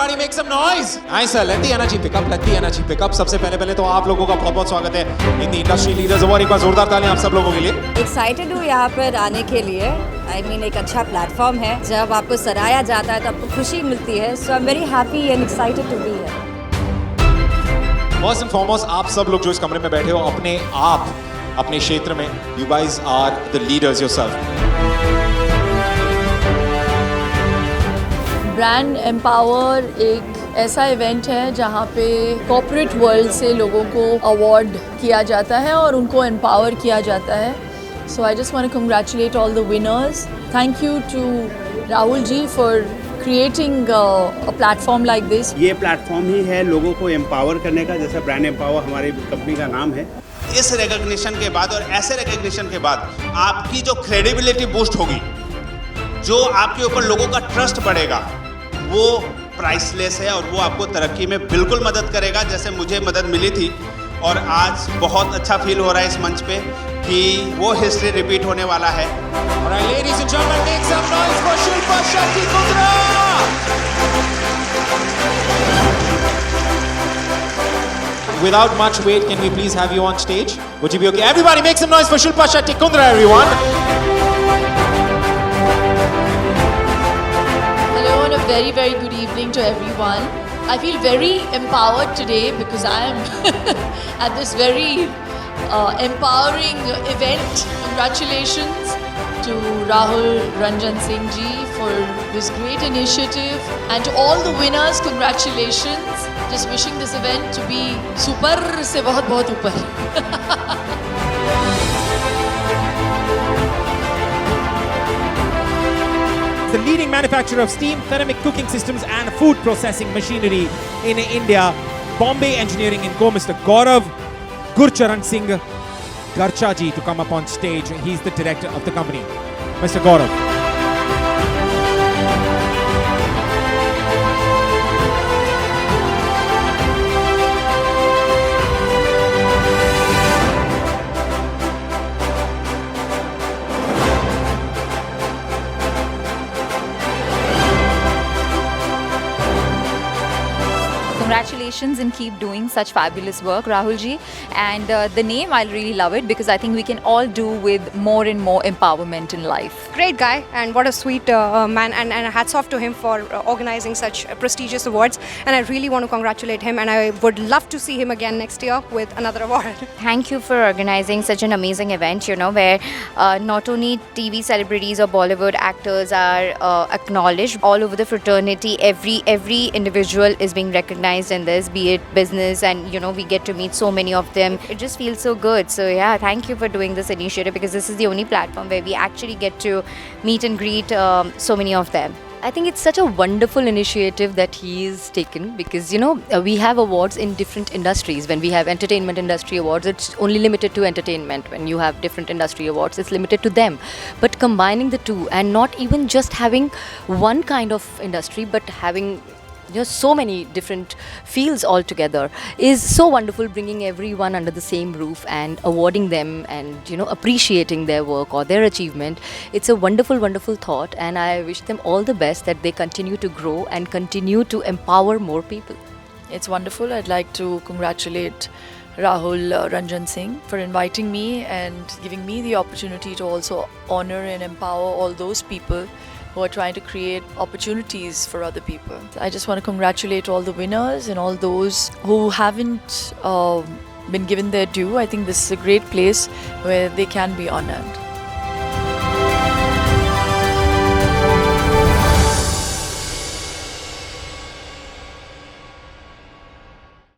Everybody make some noise. Nice sir, let the energy pick up, let the energy pick up. सबसे पहले तो आप लोगों का बहुत-बहुत स्वागत है इन इंडस्ट्री लीडर्स और एक बार जोरदार तालियां आप सब लोगों के लिए. एक्साइटेड हूँ यहाँ पर आने के लिए. आई मीन एक अच्छा प्लेटफॉर्म है. जब आपको सराहा जाता है तो आपको खुशी मिलती है. So I am very happy and excited to be here. First and foremost आप सब लोग जो इस कमरे में बैठे हो अपने क्षेत्र में you guys are the leaders yourself. Brand empower एक ऐसा इवेंट है जहाँ पे कॉर्पोरेट वर्ल्ड से लोगों को अवार्ड किया जाता है और उनको एम्पावर किया जाता है. So I just want to congratulate all the winners. Thank you to Rahul ji for creating a platform like this. ये प्लेटफॉर्म ही है लोगों को एम्पावर करने का. जैसा ब्रांड एम्पावर हमारी कंपनी का नाम है. इस रिकॉग्निशन के बाद और ऐसे रिकॉग्निशन के बाद आपकी जो क्रेडिबिलिटी बूस्ट होगी, जो आपके ऊपर लोगों का ट्रस्ट बढ़ेगा, वो प्राइसलेस है और वो आपको तरक्की में बिल्कुल मदद करेगा जैसे मुझे मदद मिली थी. और आज बहुत अच्छा फील हो रहा है इस मंच पे कि वो हिस्ट्री रिपीट होने वाला है. Alright, ladies and gentlemen, make some noise for Shilpa Shetty Kundra. Without much wait, can we please have you on stage? Would you be okay? Everybody make some noise for Shilpa Shetty Kundra, everyone. Hello and a very, very good evening to everyone. I feel very empowered today because I am at this very empowering event. Congratulations to Rahul Ranjan Singh ji for this great initiative, and to all the winners, congratulations. Just wishing this event to be super se bahut bahut upar. The leading manufacturer of steam, thermic cooking systems and food processing machinery in India, Bombay Engineering & Co. Mr. Gaurav Gurucharan Singh Garcha ji to come up on stage. He's the director of the company. Mr. Gaurav. Congratulations and keep doing such fabulous work, Rahul ji. And the name, I really love it because I think we can all do with more and more empowerment in life. Great guy, and what a sweet man, and hats off to him for organizing such prestigious awards. And I really want to congratulate him, and I would love to see him again next year with another award. Thank you for organizing such an amazing event, where not only TV celebrities or Bollywood actors are acknowledged all over the fraternity. Every individual is being recognized in this, be it business, and we get to meet so many of them. It just feels so good. So yeah, thank you for doing this initiative because this is the only platform where we actually get to meet and greet so many of them. I think it's such a wonderful initiative that he's taken because, we have awards in different industries. When we have entertainment industry awards, it's only limited to entertainment. When you have different industry awards, it's limited to them. But combining the two and not even just having one kind of industry, but having so many different fields all together is so wonderful, bringing everyone under the same roof and awarding them and appreciating their work or their achievement. It's a wonderful, wonderful thought, and I wish them all the best that they continue to grow and continue to empower more people. It's wonderful. I'd like to congratulate Rahul Ranjan Singh for inviting me and giving me the opportunity to also honor and empower all those people who are trying to create opportunities for other people. I just want to congratulate all the winners and all those who haven't been given their due. I think this is a great place where they can be honored.